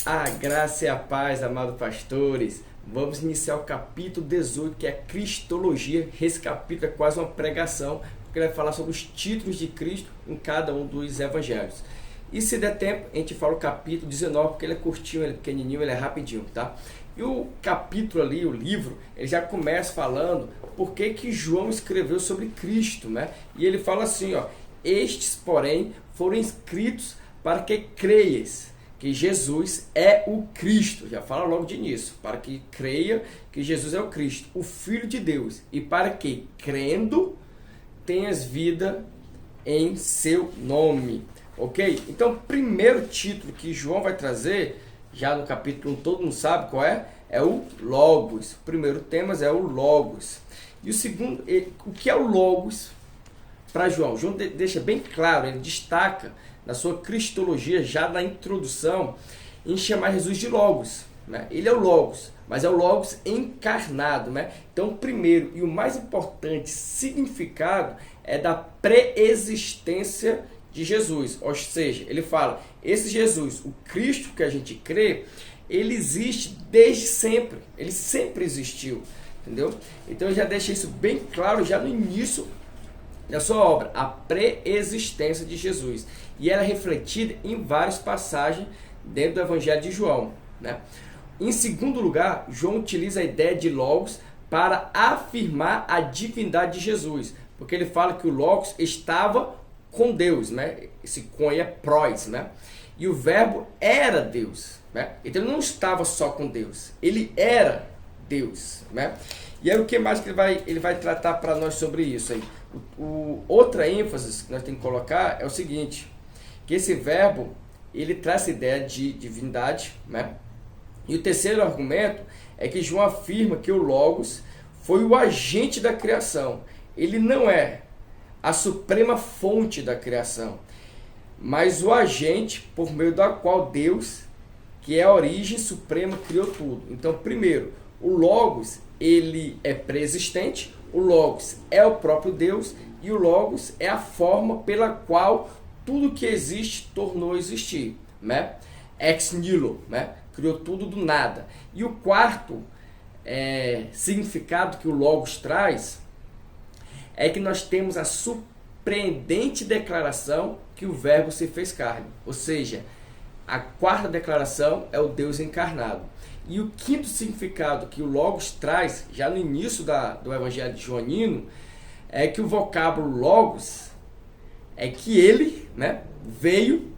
A graça e a paz, amados pastores. Vamos iniciar o capítulo 18, que é Cristologia. Esse capítulo é quase uma pregação, porque ele vai falar sobre os títulos de Cristo em cada um dos evangelhos. E se der tempo, a gente fala o capítulo 19, porque ele é curtinho, ele é pequenininho, ele é rapidinho, tá? E o capítulo ali, o livro, ele já começa falando por que João escreveu sobre Cristo, né? E ele fala assim, ó: estes, porém, foram escritos para que creias que Jesus é o Cristo. Já fala logo de início, para que creia que Jesus é o Cristo, o Filho de Deus, e para que, crendo, tenhas vida em seu nome. Ok? Então, o primeiro título que João vai trazer, já no capítulo 1, todo mundo sabe qual é? É o Logos. O primeiro tema é o Logos. E o segundo, o que é o Logos para João? João deixa bem claro, ele destaca na sua cristologia, já na introdução, em chamar Jesus de Logos, né? Ele é o Logos, mas é o Logos encarnado, né? Então, o primeiro e o mais importante significado é da pré-existência de Jesus. Ou seja, ele fala, esse Jesus, o Cristo que a gente crê, ele existe desde sempre, ele sempre existiu, entendeu? Então, eu já deixei isso bem claro já no início da sua obra, a pré-existência de Jesus. E ela é refletida em várias passagens dentro do Evangelho de João, né? Em segundo lugar, João utiliza a ideia de Logos para afirmar a divindade de Jesus, porque ele fala que o Logos estava com Deus, né? Esse com é prós, né? E o verbo era Deus, né? Então ele não estava só com Deus, ele era Deus, né? E aí o que mais que ele vai tratar para nós sobre isso aí? Outra ênfase que nós temos que colocar é o seguinte, que esse verbo, ele traz a ideia de divindade, né? E o terceiro argumento é que João afirma que o Logos foi o agente da criação. Ele não é a suprema fonte da criação, mas o agente por meio da qual Deus, que é a origem suprema, criou tudo. Então, primeiro, o Logos, ele é pré-existente, o Logos é o próprio Deus e o Logos é a forma pela qual tudo que existe tornou a existir, né? Ex nihilo, né? Criou tudo do nada. E o quarto significado que o Logos traz é que nós temos a surpreendente declaração que o Verbo se fez carne. Ou seja, a quarta declaração é o Deus encarnado. E o quinto significado que o Logos traz, já no início do Evangelho de Joanino, é que o vocábulo Logos é que ele, né,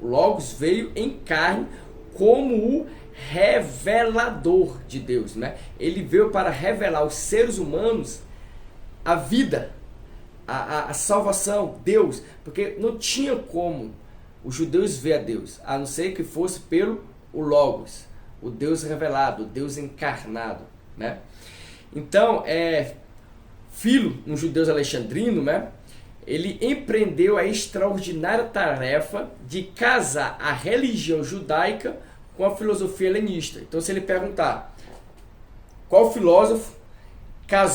o Logos veio em carne como o revelador de Deus, né? Ele veio para revelar aos seres humanos a vida, a salvação, Deus, porque não tinha como os judeus ver a Deus, a não ser que fosse pelo o Logos, o Deus revelado, o Deus encarnado, né? Então, Filo, um judeu alexandrino, né? Ele empreendeu a extraordinária tarefa de casar a religião judaica com a filosofia helenista. Então, se ele perguntar qual filósofo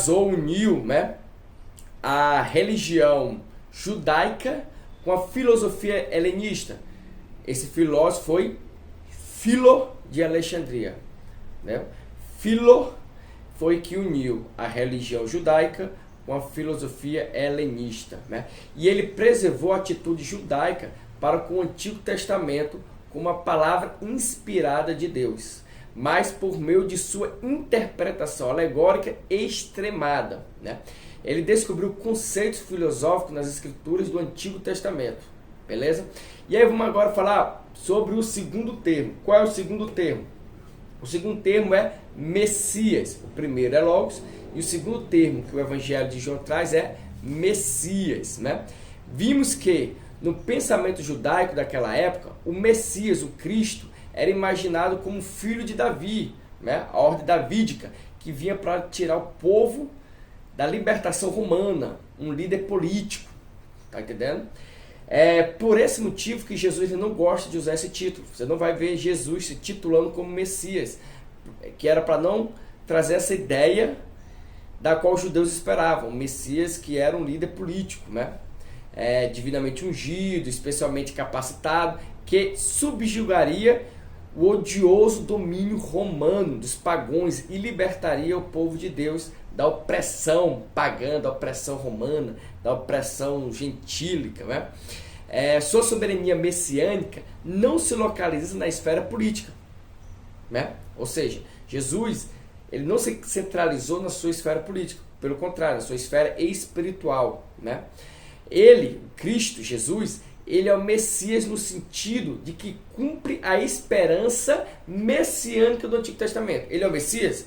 uniu, né, a religião judaica com a filosofia helenista, esse filósofo foi Filo de Alexandria, né? Filo foi que uniu a religião judaica com a filosofia helenista, né? E ele preservou a atitude judaica para com o Antigo Testamento como uma palavra inspirada de Deus, mas por meio de sua interpretação alegórica extremada, né? Ele descobriu conceitos filosóficos nas escrituras do Antigo Testamento, beleza? E aí vamos agora falar sobre o segundo termo. Qual é o segundo termo? O segundo termo é Messias. O primeiro é Logos e o segundo termo que o Evangelho de João traz é Messias, né? Vimos que no pensamento judaico daquela época, o Messias, o Cristo, era imaginado como filho de Davi, né? A ordem davídica, que vinha para tirar o povo da libertação romana, um líder político, tá entendendo? É por esse motivo que Jesus não gosta de usar esse título. Você não vai ver Jesus se titulando como Messias, que era para não trazer essa ideia da qual os judeus esperavam, um Messias que era um líder político, né? Divinamente ungido, especialmente capacitado, que subjugaria o odioso domínio romano dos pagãos e libertaria o povo de Deus da opressão pagã, da opressão romana, da opressão gentílica, né? Sua soberania messiânica não se localiza na esfera política, né? Ou seja, Jesus ele não se centralizou na sua esfera política, pelo contrário, na sua esfera espiritual, né? Ele, Cristo, Jesus, ele é o Messias no sentido de que cumpre a esperança messiânica do Antigo Testamento. Ele é o Messias?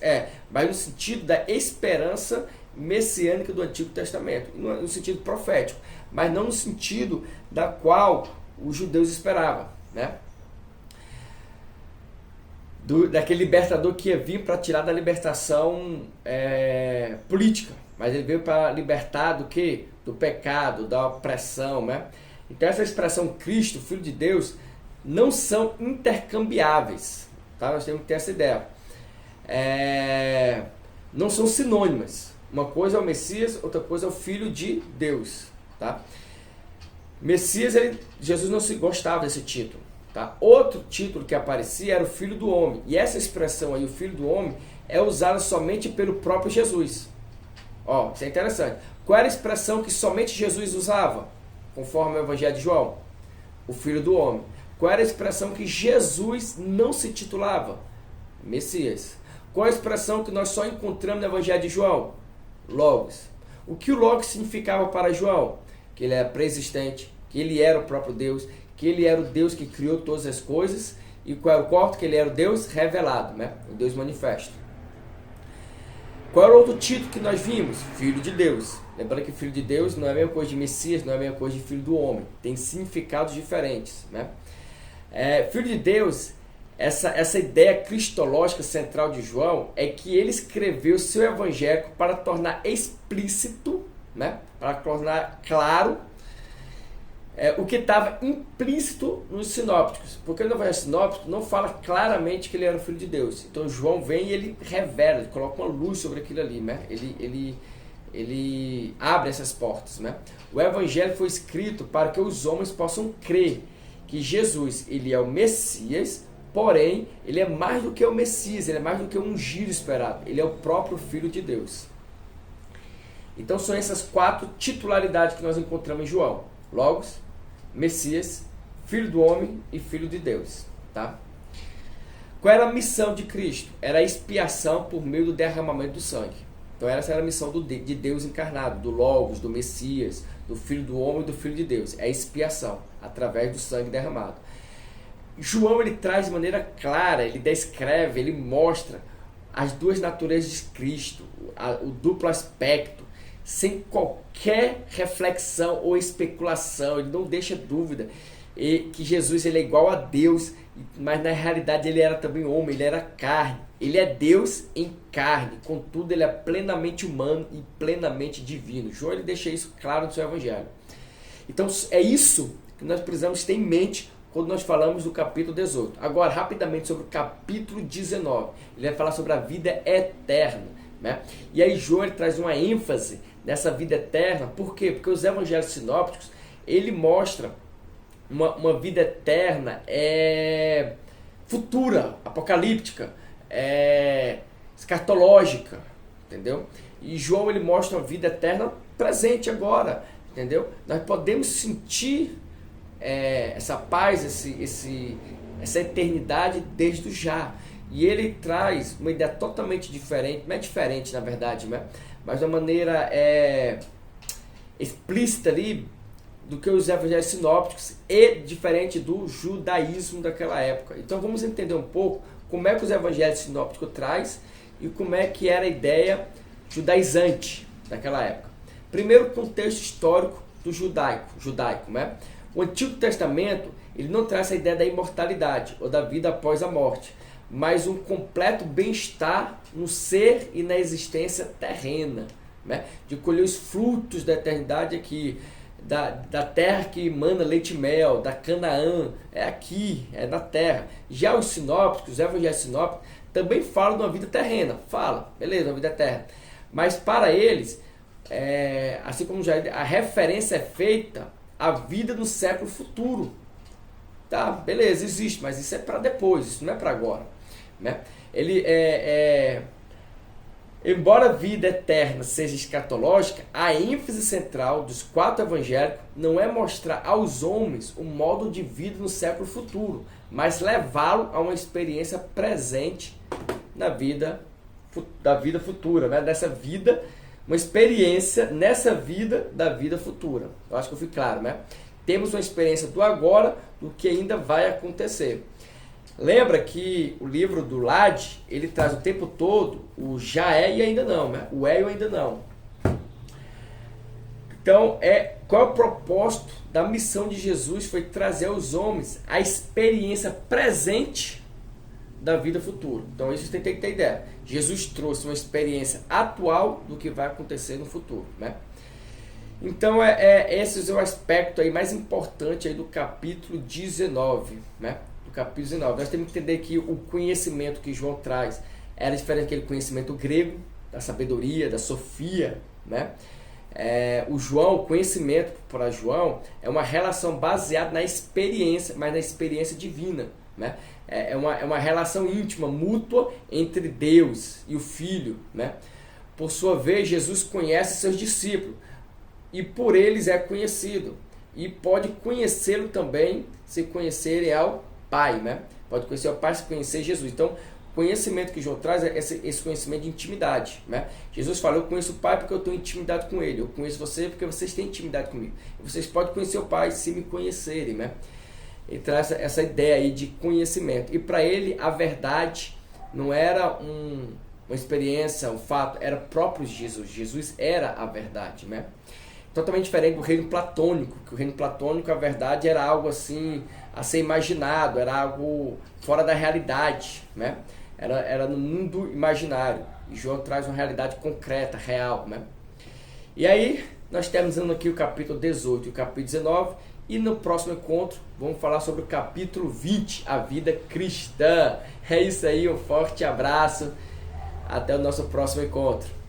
Mas no sentido da esperança messiânica do Antigo Testamento, no sentido profético, mas não no sentido da qual os judeus esperavam, né? Daquele libertador que ia vir para tirar da libertação política, mas ele veio para libertar do quê? Do pecado, da opressão, né? Então essa expressão Cristo, Filho de Deus, não são intercambiáveis, tá? Nós temos que ter essa ideia. Não são sinônimas. Uma coisa é o Messias, outra coisa é o Filho de Deus, tá? Messias, Jesus não se gostava desse título, tá? Outro título que aparecia era o Filho do Homem. E essa expressão aí, o Filho do Homem, é usada somente pelo próprio Jesus. Ó, isso é interessante. Qual era a expressão que somente Jesus usava? Conforme o Evangelho de João, o Filho do Homem. Qual era a expressão que Jesus não se titulava? Messias. Qual a expressão que nós só encontramos no Evangelho de João? Logos. O que o Logos significava para João? Que ele era pré-existente, que ele era o próprio Deus, que ele era o Deus que criou todas as coisas, e qual era o quarto? Que ele era o Deus revelado, né? O Deus manifesto. Qual era o outro título que nós vimos? Filho de Deus. Lembrando que Filho de Deus não é a mesma coisa de Messias, não é a mesma coisa de Filho do Homem. Tem significados diferentes, né? Filho de Deus, essa ideia cristológica central de João é que ele escreveu seu evangelho para tornar explícito, né? Para tornar claro o que estava implícito nos sinópticos. Porque no evangelho sinóptico não fala claramente que ele era o Filho de Deus. Então João vem e ele revela, ele coloca uma luz sobre aquilo ali, né? Ele abre essas portas, né? O evangelho foi escrito para que os homens possam crer que Jesus, ele é o Messias, porém, ele é mais do que o Messias, ele é mais do que um ungido esperado, ele é o próprio Filho de Deus. Então são essas 4 titularidades que nós encontramos em João: Logos, Messias, Filho do Homem e Filho de Deus, tá? Qual era a missão de Cristo? Era a expiação por meio do derramamento do sangue. Então essa era a missão de Deus encarnado, do Logos, do Messias, do Filho do Homem e do Filho de Deus. É a expiação, através do sangue derramado. João ele traz de maneira clara, ele descreve, ele mostra as duas naturezas de Cristo, o duplo aspecto, sem qualquer reflexão ou especulação. Ele não deixa dúvida que Jesus ele é igual a Deus, mas na realidade ele era também homem, ele era carne. Ele é Deus em carne, contudo ele é plenamente humano e plenamente divino. João ele deixa isso claro no seu evangelho. Então é isso que nós precisamos ter em mente quando nós falamos do capítulo 18. Agora, rapidamente sobre o capítulo 19. Ele vai falar sobre a vida eterna, né? E aí João ele traz uma ênfase nessa vida eterna. Por quê? Porque os evangelhos sinópticos, ele mostra uma vida eterna futura, apocalíptica, escatológica, entendeu? E João ele mostra uma vida eterna presente agora, entendeu? Nós podemos sentir essa paz, essa eternidade desde o já. E ele traz uma ideia totalmente diferente, não é diferente na verdade, né? Mas de uma maneira explícita ali do que os evangelhos sinópticos e diferente do judaísmo daquela época. Então vamos entender um pouco como é que os evangelhos sinópticos traz e como é que era a ideia judaizante daquela época. Primeiro, contexto histórico do judaico, né? O Antigo Testamento ele não traz essa ideia da imortalidade ou da vida após a morte, mas um completo bem-estar no ser e na existência terrena, né? De colher os frutos da eternidade aqui, da terra que emana leite e mel, da Canaã, é aqui, é na terra. Já os sinópticos, os evangelhos sinópticos, também falam de uma vida terrena, beleza, uma vida eterna, mas para eles, assim como já a referência é feita à vida no século futuro, Tá, beleza, existe, mas isso é para depois, isso não é para agora, né? Embora a vida eterna seja escatológica, a ênfase central dos 4 evangélicos não é mostrar aos homens o modo de vida no século futuro, mas levá-lo a uma experiência presente da vida futura, né? Dessa vida, uma experiência nessa vida da vida futura. Eu acho que eu fui claro, né? Temos uma experiência do agora, do que ainda vai acontecer. Lembra que o livro do Lade, ele traz o tempo todo o já é e ainda não, né? O é e o ainda não. Então, qual é o propósito da missão de Jesus? Foi trazer aos homens a experiência presente da vida futura. Então, isso você tem que ter ideia. Jesus trouxe uma experiência atual do que vai acontecer no futuro, né? Então, esse é o aspecto aí mais importante aí do capítulo 19, né? Do capítulo 19. Nós temos que entender que o conhecimento que João traz era diferente daquele conhecimento grego, da sabedoria, da sofia, né? O conhecimento para João é uma relação baseada na experiência, mas na experiência divina, né? É uma relação íntima, mútua entre Deus e o Filho, né? Por sua vez, Jesus conhece seus discípulos e por eles é conhecido. E pode conhecê-lo também se conhecerem ao Pai, né? Pode conhecer o Pai se conhecer Jesus. Então, o conhecimento que João traz é esse conhecimento de intimidade, né? Jesus fala, eu conheço o Pai porque eu tenho intimidade com Ele. Eu conheço você porque vocês têm intimidade comigo. E vocês podem conhecer o Pai se me conhecerem, né? Ele traz essa ideia aí de conhecimento. E para ele, a verdade não era uma experiência, um fato, era próprio Jesus. Jesus era a verdade, né? Totalmente diferente do reino platônico, que o reino platônico, a verdade era algo assim, a ser imaginado, era algo fora da realidade, né? Era no mundo imaginário. E João traz uma realidade concreta, real, né? E aí, nós terminamos aqui o capítulo 18 e o capítulo 19, e no próximo encontro vamos falar sobre o capítulo 20, a vida cristã. É isso aí, um forte abraço, até o nosso próximo encontro.